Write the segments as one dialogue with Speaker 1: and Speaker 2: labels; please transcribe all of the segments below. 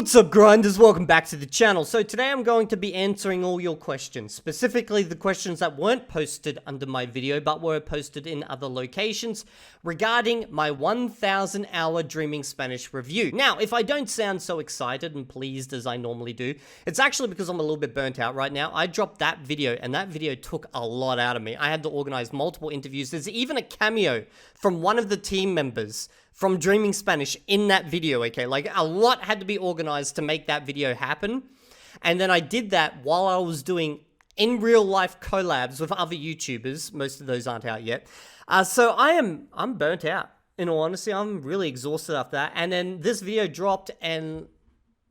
Speaker 1: What's up, grinders? Welcome back to the channel. So today I'm going to be answering all your questions, specifically the questions that weren't posted under my video but were posted in other locations regarding my 1,000 hour Dreaming Spanish review. Now, if I don't sound so excited and pleased as I normally do, it's actually because I'm a little bit burnt out right now. I dropped that video and that video took a lot out of me. I had to organize multiple interviews. There's even a cameo from one of the team members from Dreaming Spanish in that video, okay? Like, a lot had to be organized to make that video happen. And then I did that while I was doing in real life collabs with other YouTubers. Most of those aren't out yet. So I'm burnt out. In all honesty, I'm really exhausted after that. And then this video dropped and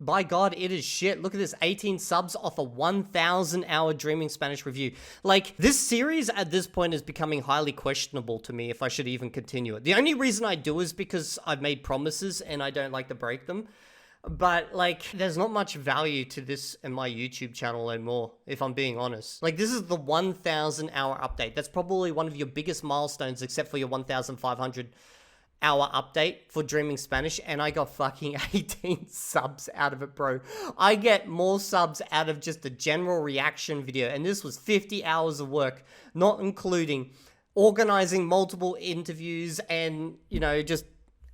Speaker 1: by God, it is shit. Look at this, 18 subs off a 1,000 hour Dreaming Spanish review. Like, this series at this point is becoming highly questionable to me if I should even continue it. The only reason I do is because I've made promises and I don't like to break them. But, like, there's not much value to this in my YouTube channel anymore, if I'm being honest. Like, this is the 1,000 hour update. That's probably one of your biggest milestones, except for your 1,500 hour update for Dreaming Spanish, and I got fucking 18 subs out of it, bro. I get more subs out of just a general reaction video, and this was 50 hours of work, not including organizing multiple interviews and, you know, just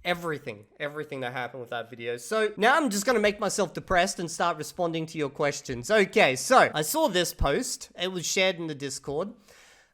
Speaker 1: everything that happened with that video. So now I'm just gonna make myself depressed and start responding to your questions. Okay, so I saw this post. It was shared in the Discord.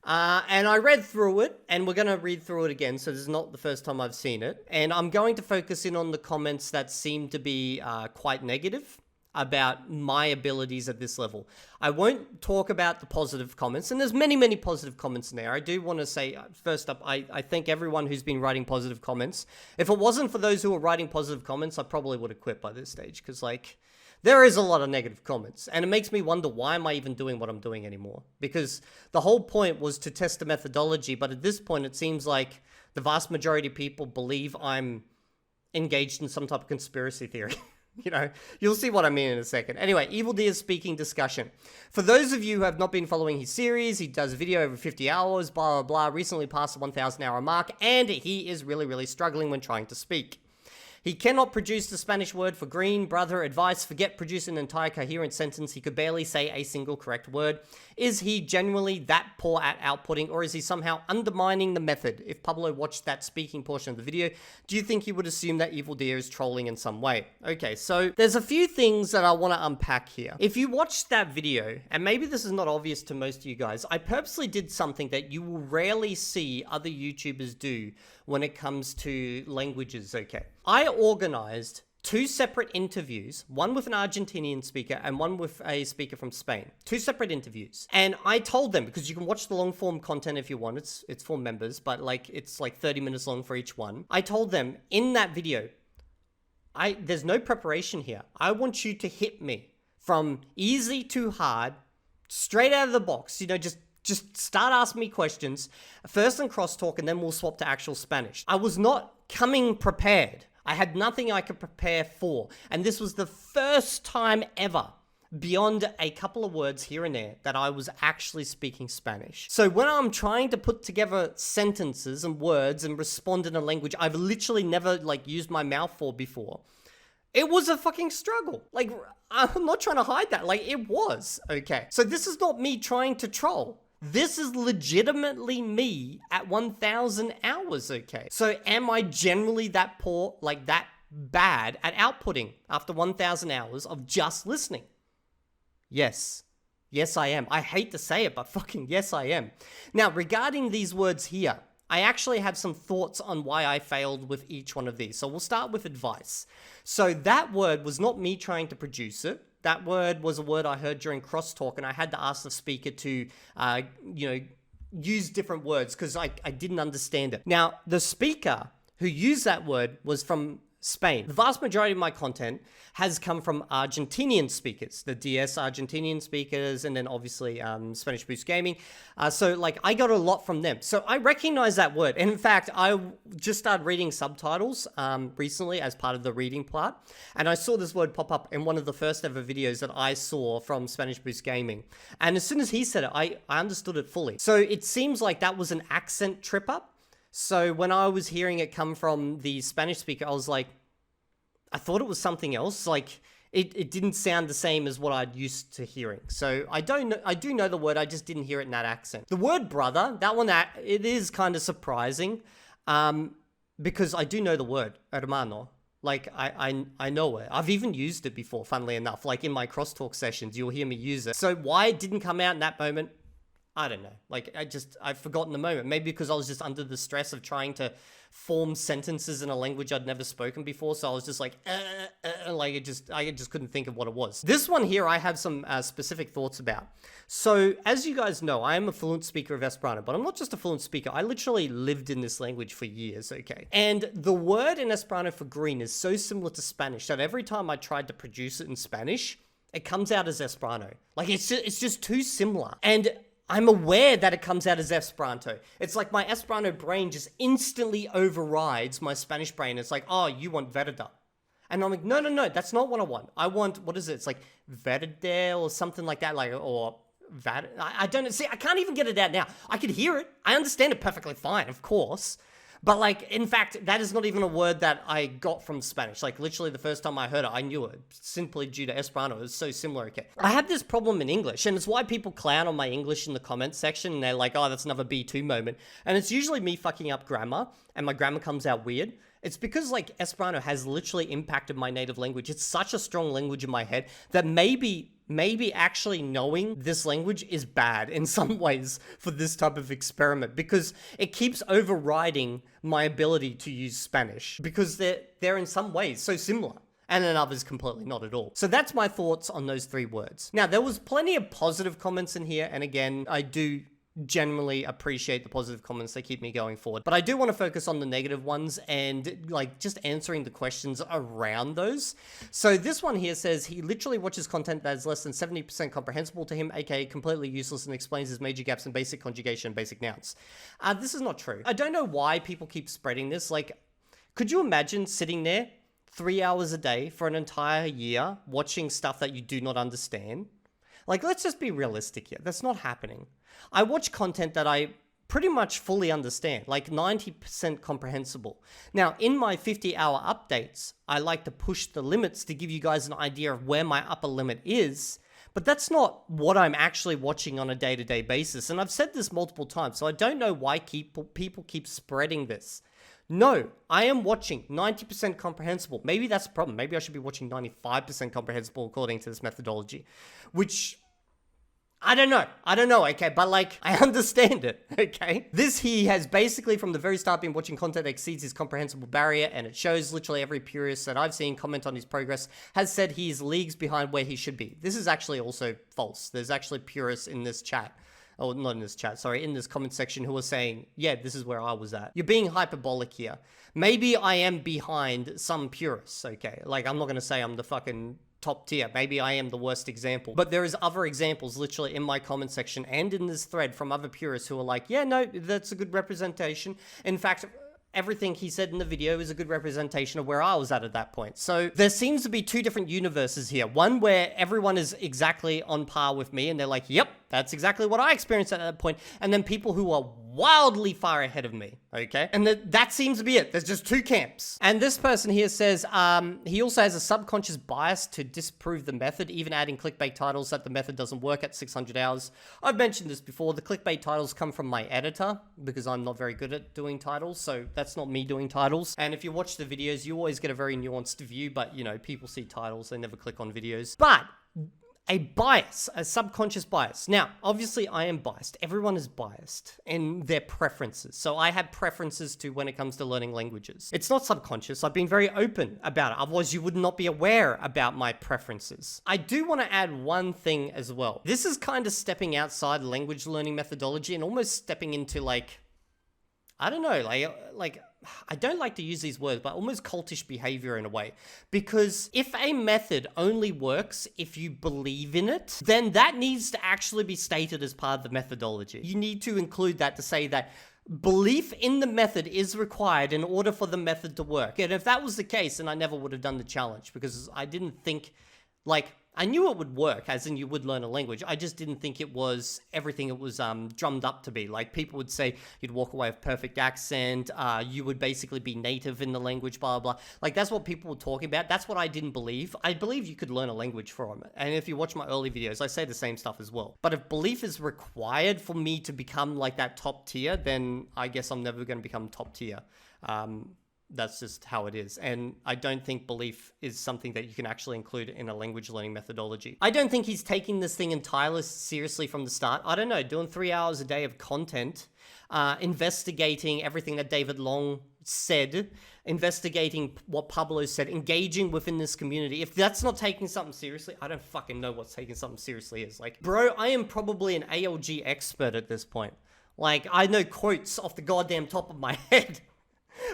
Speaker 1: And I read through it, and we're going to read through it again, so this is not the first time I've seen it. And I'm going to focus in on the comments that seem to be quite negative about my abilities at this level. I won't talk about the positive comments, and there's many positive comments in there. I do want to say, first up, I thank everyone who's been writing positive comments. If it wasn't for those who were writing positive comments, I probably would have quit by this stage, because, like, there is a lot of negative comments, and it makes me wonder, why am I even doing what I'm doing anymore? Because the whole point was to test the methodology, but at this point, it seems like the vast majority of people believe I'm engaged in some type of conspiracy theory. You know, you'll see what I mean in a second. Anyway, Evildea's speaking discussion. For those of you who have not been following his series, he does a video every 50 hours, blah, blah, blah, recently passed the 1,000 hour mark, and he is really struggling when trying to speak. He cannot produce the Spanish word for green, brother, advice, forget producing an entire coherent sentence. He could barely say a single correct word. Is he genuinely that poor at outputting, or is he somehow undermining the method? If Pablo watched that speaking portion of the video, do you think he would assume that Evildea is trolling in some way? Okay, so there's a few things that I want to unpack here. If you watched that video, and maybe this is not obvious to most of you guys, I purposely did something that you will rarely see other YouTubers do when it comes to languages, okay? I organized 2 separate interviews, one with an Argentinian speaker and one with a speaker from Spain. 2 separate interviews. And I told them, because you can watch the long form content if you want, it's for members, but like it's like 30 minutes long for each one. I told them in that video, there's no preparation here. I want you to hit me from easy to hard, straight out of the box, you know, just start asking me questions, first in crosstalk, and then we'll swap to actual Spanish. I was not coming prepared. I had nothing I could prepare for. And this was the first time ever, beyond a couple of words here and there, that I was actually speaking Spanish. So when I'm trying to put together sentences and words and respond in a language I've literally never, like, used my mouth for before, it was a fucking struggle. Like, I'm not trying to hide that. Like, it was, okay? So this is not me trying to troll. This is legitimately me at 1,000 hours, okay? So am I generally that poor, like that bad at outputting after 1,000 hours of just listening? Yes. Yes, I am. I hate to say it, but fucking yes, I am. Now, regarding these words here, I actually have some thoughts on why I failed with each one of these. So we'll start with advice. So that word was not me trying to produce it. That word was a word I heard during crosstalk, and I had to ask the speaker to, you know, use different words because I didn't understand it. Now, the speaker who used that word was from Spain. The vast majority of my content has come from Argentinian speakers, the DS Argentinian speakers, and then obviously Spanish Boost Gaming. So like I got a lot from them. So I recognize that word. And in fact, I just started reading subtitles recently as part of the reading part. And I saw this word pop up in one of the first ever videos that I saw from Spanish Boost Gaming. And as soon as he said it, I understood it fully. So it seems like that was an accent trip up. So when I was hearing it come from the Spanish speaker, I was like, I thought it was something else. Like, it didn't sound the same as what I'd used to hearing. So I do know the word, I just didn't hear it in that accent. The word brother, that one, it is kind of surprising, because I do know the word, hermano. Like, I know it. I've even used it before, funnily enough. Like, in my crosstalk sessions, you'll hear me use it. So why it didn't come out in that moment, I don't know. Like, I've forgotten the moment. Maybe because I was just under the stress of trying to form sentences in a language I'd never spoken before. So I was just like, like I just couldn't think of what it was. This one here, I have some specific thoughts about. So as you guys know, I am a fluent speaker of Esperanto, but I'm not just a fluent speaker. I literally lived in this language for years, okay? And the word in Esperanto for green is so similar to Spanish that every time I tried to produce it in Spanish, it comes out as Esperanto. Like, it's just too similar. And I'm aware that it comes out as Esperanto. It's like my Esperanto brain just instantly overrides my Spanish brain. It's like, oh, you want Verda. And I'm like, no, that's not what I want. I want, what is it? It's like Verde or something like that, like, or I don't know. See, I can't even get it out now. I could hear it. I understand it perfectly fine, of course. But like, in fact, that is not even a word that I got from Spanish. Like, literally the first time I heard it, I knew it simply due to Esperanto. It was so similar, okay? I have this problem in English, and it's why people clown on my English in the comments section, and they're like, oh, that's another B2 moment. And it's usually me fucking up grammar, and my grammar comes out weird. It's because, like, Esperanto has literally impacted my native language. It's such a strong language in my head that maybe actually knowing this language is bad in some ways for this type of experiment, because it keeps overriding my ability to use Spanish, because they're in some ways so similar, and in others completely not at all. So that's my thoughts on those three words. Now, there was plenty of positive comments in here, and again, I do generally appreciate the positive comments. They keep me going forward, but I do want to focus on the negative ones and like just answering the questions around those. So this one here says he literally watches content that is less than 70% comprehensible to him, aka completely useless, and explains his major gaps in basic conjugation and basic nouns. This is not true. I don't know why people keep spreading this. Like, could you imagine sitting there 3 hours a day for an entire year watching stuff that you do not understand? Like, let's just be realistic here. That's not happening. I watch content that I pretty much fully understand, like 90% comprehensible. Now, in my 50-hour updates, I like to push the limits to give you guys an idea of where my upper limit is, but that's not what I'm actually watching on a day-to-day basis. And I've said this multiple times, so I don't know why people keep spreading this. No, I am watching 90% comprehensible. Maybe that's the problem. Maybe I should be watching 95% comprehensible according to this methodology, which I don't know, okay? But like, I understand it, okay? This, he has basically from the very start been watching content that exceeds his comprehensible barrier, and it shows literally every purist that I've seen comment on his progress has said he is leagues behind where he should be. This is actually also false. There's actually purists in this chat. Oh, not in this chat, sorry, in this comment section who are saying, yeah, this is where I was at. You're being hyperbolic here. Maybe I am behind some purists, okay? Like, I'm not gonna say I'm the fucking top tier. Maybe I am the worst example. But there is other examples literally in my comment section and in this thread from other purists who are like, yeah, no, that's a good representation. In fact, everything he said in the video is a good representation of where I was at that point. So there seems to be two different universes here. One where everyone is exactly on par with me and they're like, yep, that's exactly what I experienced at that point. And then people who are wildly far ahead of me, okay? And that seems to be it. There's just two camps. And this person here says he also has a subconscious bias to disprove the method, even adding clickbait titles that the method doesn't work at 600 hours. I've mentioned this before. The clickbait titles come from my editor because I'm not very good at doing titles, so that's not me doing titles. And if you watch the videos, you always get a very nuanced view, but you know, people see titles, they never click on videos. But a bias, a subconscious bias. Now, obviously I am biased. Everyone is biased in their preferences. So I have preferences to when it comes to learning languages. It's not subconscious. I've been very open about it. Otherwise you would not be aware about my preferences. I do want to add one thing as well. This is kind of stepping outside language learning methodology and almost stepping into like, I don't know, like I don't like to use these words, but almost cultish behavior in a way. Because if a method only works if you believe in it, then that needs to actually be stated as part of the methodology. You need to include that to say that belief in the method is required in order for the method to work. And if that was the case, then I never would have done the challenge because I didn't think Like, I knew it would work, as in you would learn a language. I just didn't think it was everything it was drummed up to be. Like, people would say you'd walk away with perfect accent, you would basically be native in the language, blah, blah, blah. Like, that's what people were talking about. That's what I didn't believe. I believe you could learn a language from it. And if you watch my early videos, I say the same stuff as well. But if belief is required for me to become like that top tier, then I guess I'm never going to become top tier. That's just how it is. And I don't think belief is something that you can actually include in a language learning methodology. I don't think he's taking this thing entirely seriously from the start. I don't know, doing 3 hours a day of content, investigating everything that David Long said, investigating what Pablo said, engaging within this community. If that's not taking something seriously, I don't fucking know what taking something seriously is. Like, bro, I am probably an ALG expert at this point. Like, I know quotes off the goddamn top of my head.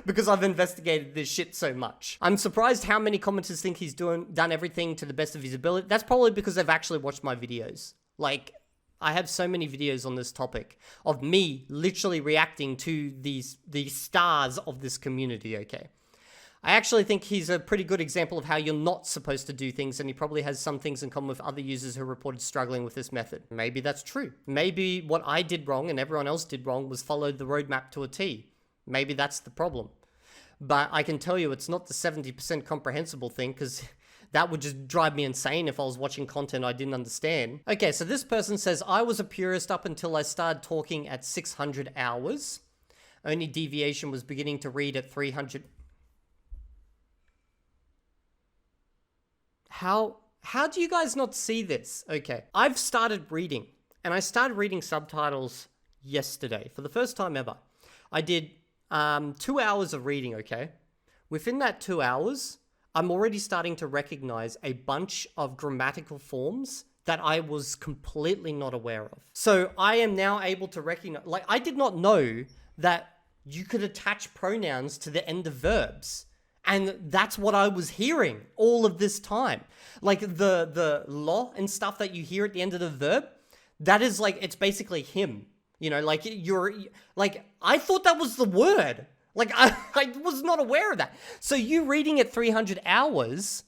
Speaker 1: Because I've investigated this shit so much. I'm surprised how many commenters think he's done everything to the best of his ability. That's probably because they've actually watched my videos. Like, I have so many videos on this topic of me literally reacting to these stars of this community, okay? I actually think he's a pretty good example of how you're not supposed to do things, and he probably has some things in common with other users who reported struggling with this method. Maybe that's true. Maybe what I did wrong and everyone else did wrong was follow the roadmap to a T. Maybe that's the problem. But I can tell you it's not the 70% comprehensible thing, because that would just drive me insane if I was watching content I didn't understand. Okay, so this person says, I was a purist up until I started talking at 600 hours. Only deviation was beginning to read at 300. How do you guys not see this? Okay, I've started reading, and I started reading subtitles yesterday for the first time ever. I did 2 hours of reading, okay? Within that 2 hours, I'm already starting to recognize a bunch of grammatical forms that I was completely not aware of. So I am now able to recognize, like, I did not know that you could attach pronouns to the end of verbs. And that's what I was hearing all of this time. Like, the lo and stuff that you hear at the end of the verb, that is like, it's basically him. You know, like, I thought that was the word. Like, I was not aware of that. So you reading at 300 hours,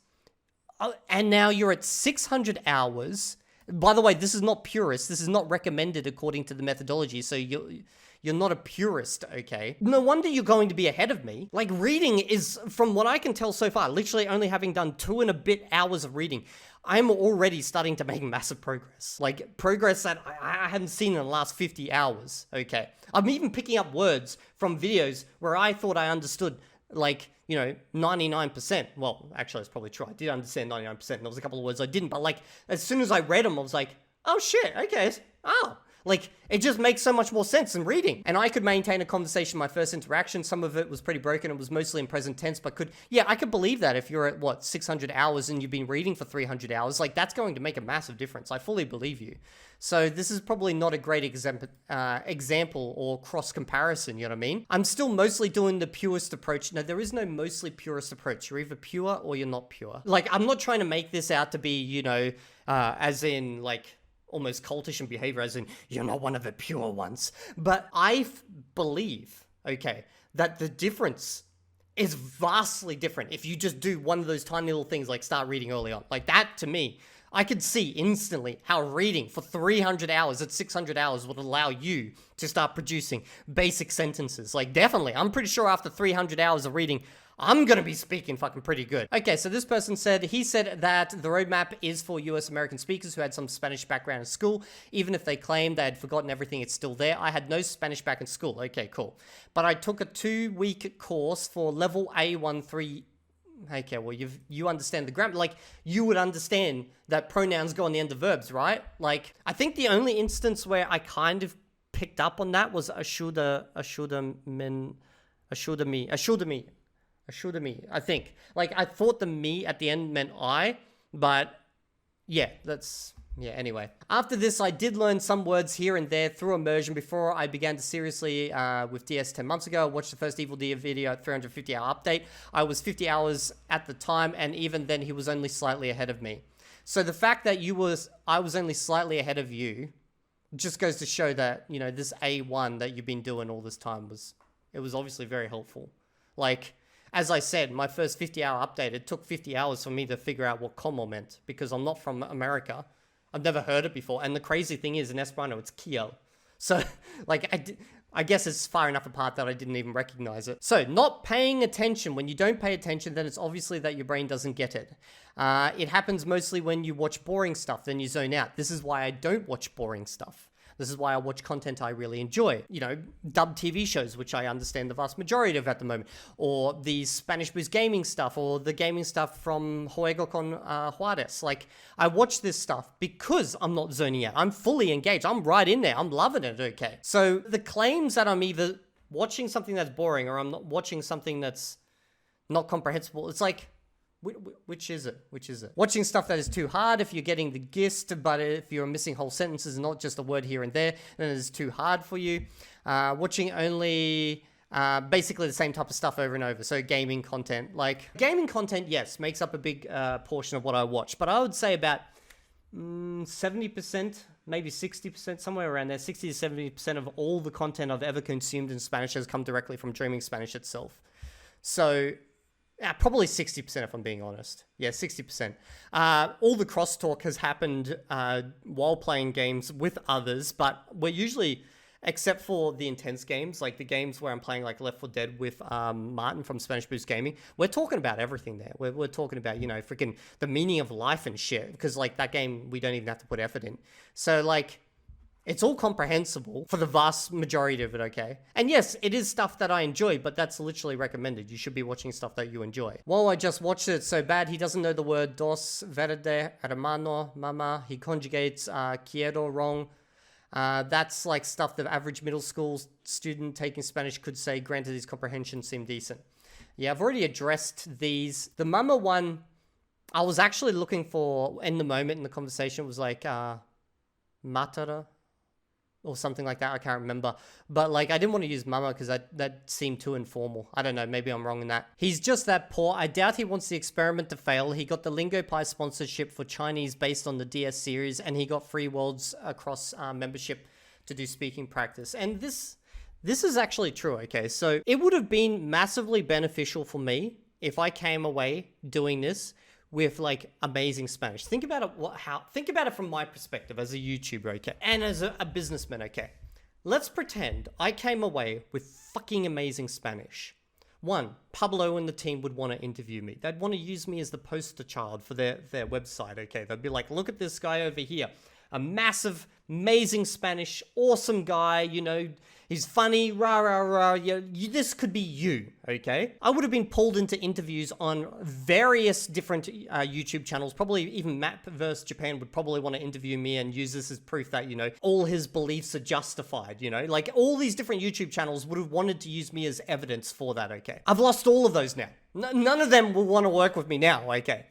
Speaker 1: and now you're at 600 hours. By the way, this is not purist. This is not recommended according to the methodology. So you're not a purist, okay? No wonder you're going to be ahead of me. Like, reading is, from what I can tell so far, literally only having done 2 and a bit hours of reading, I'm already starting to make massive progress. Like, progress that I haven't seen in the last 50 hours, okay? I'm even picking up words from videos where I thought I understood, like, you know, 99%. Well, actually, that's probably true. I did understand 99%, and there was a couple of words I didn't, but, like, as soon as I read them, I was like, oh, shit, okay, oh. Like, it just makes so much more sense than reading. And I could maintain a conversation my first interaction. Some of it was pretty broken. It was mostly in present tense, but I could believe that if you're at, 600 hours and you've been reading for 300 hours, like, that's going to make a massive difference. I fully believe you. So this is probably not a great example or cross comparison, you know what I mean? I'm still mostly doing the purest approach. No, there is no mostly purest approach. You're either pure or you're not pure. Like, I'm not trying to make this out to be, you know, as in, like, almost cultish in behavior, as in, you're not one of the pure ones. But I believe, okay, that the difference is vastly different if you just do one of those tiny little things, like start reading early on. Like, that, to me, I could see instantly how reading for 300 hours at 600 hours would allow you to start producing basic sentences. Like, definitely, I'm pretty sure after 300 hours of reading, I'm gonna be speaking fucking pretty good. Okay, so this person said, he said that the roadmap is for US American speakers who had some Spanish background in school. Even if they claimed they had forgotten everything, it's still there. I had no Spanish back in school. Okay, cool. But I took a 2-week course for level A13. Okay, well, you understand the grammar. Like, you would understand that pronouns go on the end of verbs, right? Like, I think the only instance where I kind of picked up on that was ashuda me, I think. Like, I thought the me at the end meant I, but yeah, anyway. After this, I did learn some words here and there through immersion before I began to seriously with DS 10 months ago. I watched the first Evildea video at 350-hour update. I was 50 hours at the time, and even then, he was only slightly ahead of me. So the fact that I was only slightly ahead of you just goes to show that, you know, this A1 that you've been doing all this time was obviously very helpful. Like, As I said, my first 50-hour update, it took 50 hours for me to figure out what como meant, because I'm not from America. I've never heard it before. And the crazy thing is, in Esperanto, it's Kio. So, like, I guess it's far enough apart that I didn't even recognize it. So, not paying attention. When you don't pay attention, then it's obviously that your brain doesn't get it. It happens mostly when you watch boring stuff, then you zone out. This is why I don't watch boring stuff. This is why I watch content I really enjoy. You know, dubbed TV shows, which I understand the vast majority of at the moment. Or the Spanish Boost gaming stuff, or the gaming stuff from Juego con Juarez. Like, I watch this stuff because I'm not zoning out. I'm fully engaged. I'm right in there. I'm loving it, okay? So the claims that I'm either watching something that's boring or I'm not watching something that's not comprehensible, it's like, which is it? Which is it? Watching stuff that is too hard if you're getting the gist, but if you're missing whole sentences and not just a word here and there, then it's too hard for you. Watching only basically the same type of stuff over and over. So gaming content. Like, gaming content, yes, makes up a big portion of what I watch. But I would say about 70%, maybe 60%, somewhere around there, 60 to 70% of all the content I've ever consumed in Spanish has come directly from Dreaming Spanish itself. So probably 60% if I'm being honest. Yeah, 60%. All the crosstalk has happened while playing games with others, but we're usually, except for the intense games, like the games where I'm playing like Left 4 Dead with Martin from Spanish Boost Gaming, we're talking about everything there. We're talking about, you know, freaking the meaning of life and shit, because like that game, we don't even have to put effort in. So like, it's all comprehensible for the vast majority of it, okay? And yes, it is stuff that I enjoy, but that's literally recommended. You should be watching stuff that you enjoy. Well, I just watched it so bad. He doesn't know the word dos, verde, hermano, mama. He conjugates quiero wrong. That's like stuff that average middle school student taking Spanish could say. Granted, his comprehension seemed decent. Yeah, I've already addressed these. The mama one, I was actually looking for, in the moment in the conversation, was like matara, or something like that. I can't remember. But like, I didn't want to use mama because that seemed too informal. I don't know. Maybe I'm wrong in that. He's just that poor. I doubt he wants the experiment to fail. He got the Lingo Pi sponsorship for Chinese based on the DS series, and he got free Worlds Across membership to do speaking practice. And this is actually true, okay? So it would have been massively beneficial for me if I came away doing this with like amazing Spanish. Think about it. Think about it from my perspective as a YouTuber, okay, and as a businessman, okay. Let's pretend I came away with fucking amazing Spanish. One, Pablo and the team would want to interview me. They'd want to use me as the poster child for their website, okay. They'd be like, look at this guy over here, a massive, amazing Spanish, awesome guy. You know, he's funny, rah, rah, rah. This could be you, okay? I would have been pulled into interviews on various different YouTube channels. Probably even Map vs. Japan would probably want to interview me and use this as proof that, you know, all his beliefs are justified, you know? Like, all these different YouTube channels would have wanted to use me as evidence for that, okay? I've lost all of those now. None of them will want to work with me now, okay?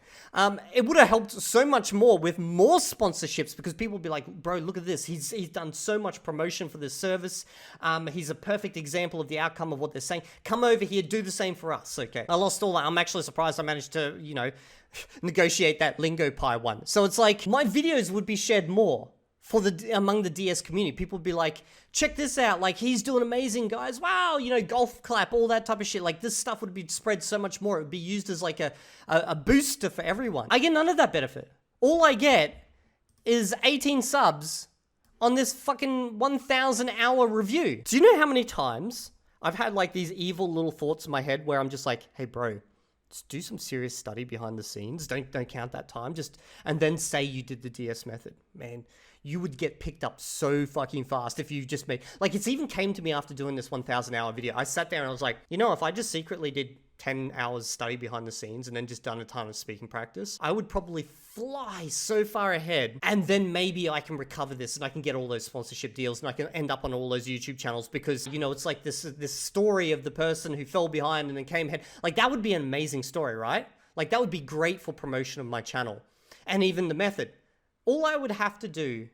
Speaker 1: It would have helped so much more with more sponsorships, because people would be like, bro, look at this. He's done so much promotion for this service. He's a perfect example of the outcome of what they're saying. Come over here, do the same for us, okay? I lost all that. I'm actually surprised I managed to, you know, negotiate that Lingo Pi one. So it's like, my videos would be shared more among the DS community. People would be like, check this out, like, he's doing amazing, guys, wow, you know, golf clap, all that type of shit. Like, this stuff would be spread so much more. It would be used as like a booster for everyone. I get none of that benefit. All I get is 18 subs on this fucking 1,000 hour review. Do you know how many times I've had like these evil little thoughts in my head where I'm just like, hey bro, just do some serious study behind the scenes. Don't count that time. And then say you did the DS method. Man, you would get picked up so fucking fast if you just made, like, it's even came to me after doing this 1,000 hour video. I sat there and I was like, you know, if I just secretly did 10 hours study behind the scenes and then just done a ton of speaking practice, I would probably fly so far ahead, and then maybe I can recover this and I can get all those sponsorship deals and I can end up on all those YouTube channels, because, you know, it's like this story of the person who fell behind and then came ahead. Like, that would be an amazing story, right? Like, that would be great for promotion of my channel. And even the method. All I would have to do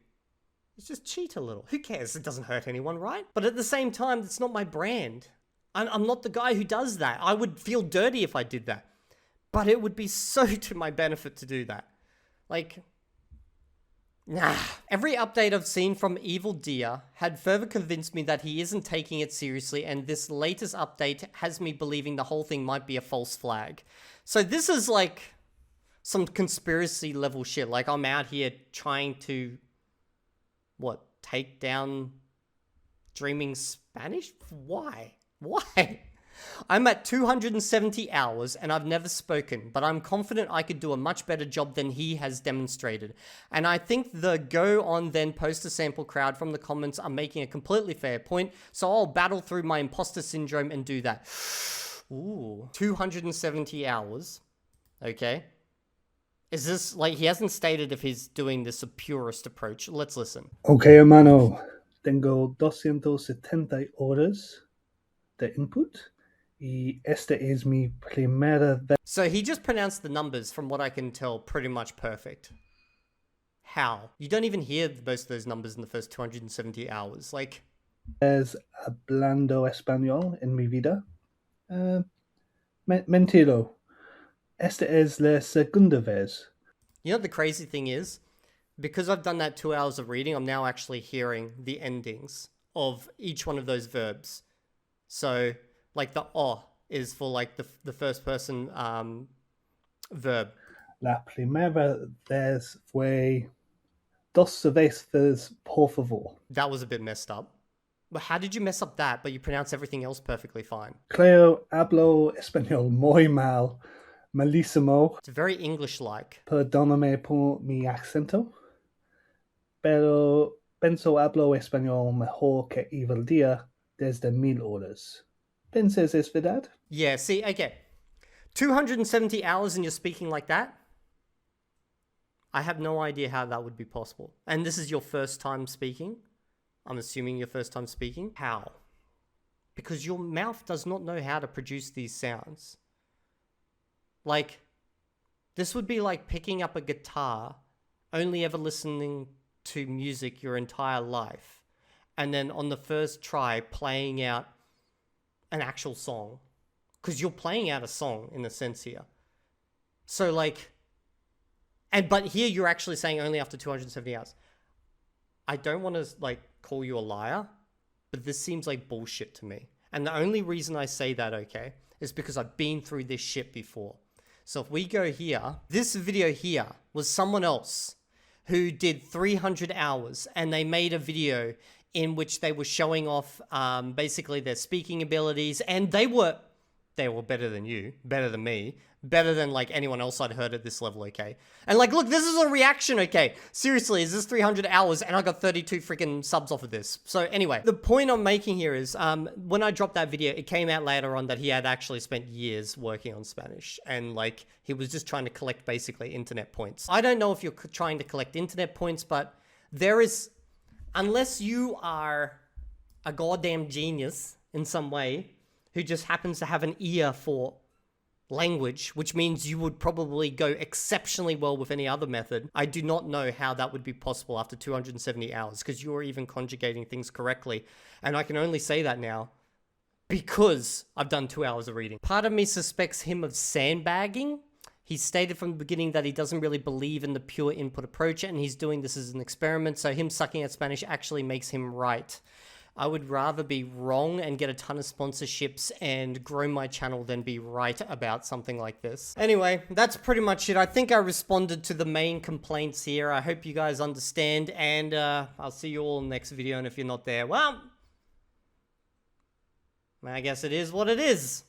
Speaker 1: is just cheat a little. Who cares? It doesn't hurt anyone, right? But at the same time, it's not my brand. I'm not the guy who does that. I would feel dirty if I did that. But it would be so to my benefit to do that. Like, Nah. Every update I've seen from Evildea had further convinced me that he isn't taking it seriously, and this latest update has me believing the whole thing might be a false flag. So this is like some conspiracy level shit. Like I'm out here trying to, what, take down Dreaming Spanish? Why? Why? I'm at 270 hours and I've never spoken, but I'm confident I could do a much better job than he has demonstrated. And I think the go on then post a sample crowd from the comments are making a completely fair point, so I'll battle through my imposter syndrome and do that. Ooh, 270 hours. Okay. Is this, like, he hasn't stated if he's doing this a purist approach. Let's listen.
Speaker 2: Okay, hermano. Tengo 270 horas de input. Y esta es mi primera vez.
Speaker 1: So he just pronounced the numbers, from what I can tell, pretty much perfect. How? You don't even hear most of those numbers in the first 270 hours. Like,
Speaker 2: hablando español en mi vida. Mentiro. Esta es la segunda vez.
Speaker 1: You know what the crazy thing is? Because I've done that 2 hours of reading, I'm now actually hearing the endings of each one of those verbs. So, like the "o" is for like the first person verb.
Speaker 2: La primera vez fue dos veces, por favor.
Speaker 1: That was a bit messed up. But how did you mess up that, but you pronounce everything else perfectly fine?
Speaker 2: Creo hablo español muy mal. Malísimo.
Speaker 1: It's very English-like.
Speaker 2: Perdóname por mi acento. Pero pienso hablo español mejor que Evildea desde 1000 horas. ¿Piensas es verdad?
Speaker 1: Yeah, see, okay. 270 hours and you're speaking like that? I have no idea how that would be possible. And this is your first time speaking? I'm assuming your first time speaking? How? Because your mouth does not know how to produce these sounds. Like, this would be like picking up a guitar, only ever listening to music your entire life, and then on the first try playing out an actual song. Because you're playing out a song in a sense here. So like, but here you're actually saying only after 270 hours. I don't want to like call you a liar, but this seems like bullshit to me. And the only reason I say that, okay, is because I've been through this shit before. So if we go here, this video here was someone else who did 300 hours and they made a video in which they were showing off basically their speaking abilities, and they were better than you, better than me, better than like anyone else I'd heard at this level, okay? And like, look, this is a reaction, okay? Seriously, is this 300 hours and I got 32 freaking subs off of this? So anyway, the point I'm making here is when I dropped that video, it came out later on that he had actually spent years working on Spanish, and like he was just trying to collect basically internet points. I don't know if you're trying to collect internet points, but there is, unless you are a goddamn genius in some way, who just happens to have an ear for language, which means you would probably go exceptionally well with any other method. I do not know how that would be possible after 270 hours, because you're even conjugating things correctly. And I can only say that now because I've done 2 hours of reading. Part of me suspects him of sandbagging. He stated from the beginning that he doesn't really believe in the pure input approach, and he's doing this as an experiment, so him sucking at Spanish actually makes him right. I would rather be wrong and get a ton of sponsorships and grow my channel than be right about something like this. Anyway, that's pretty much it. I think I responded to the main complaints here. I hope you guys understand, and I'll see you all in the next video, and if you're not there, well, I guess it is what it is.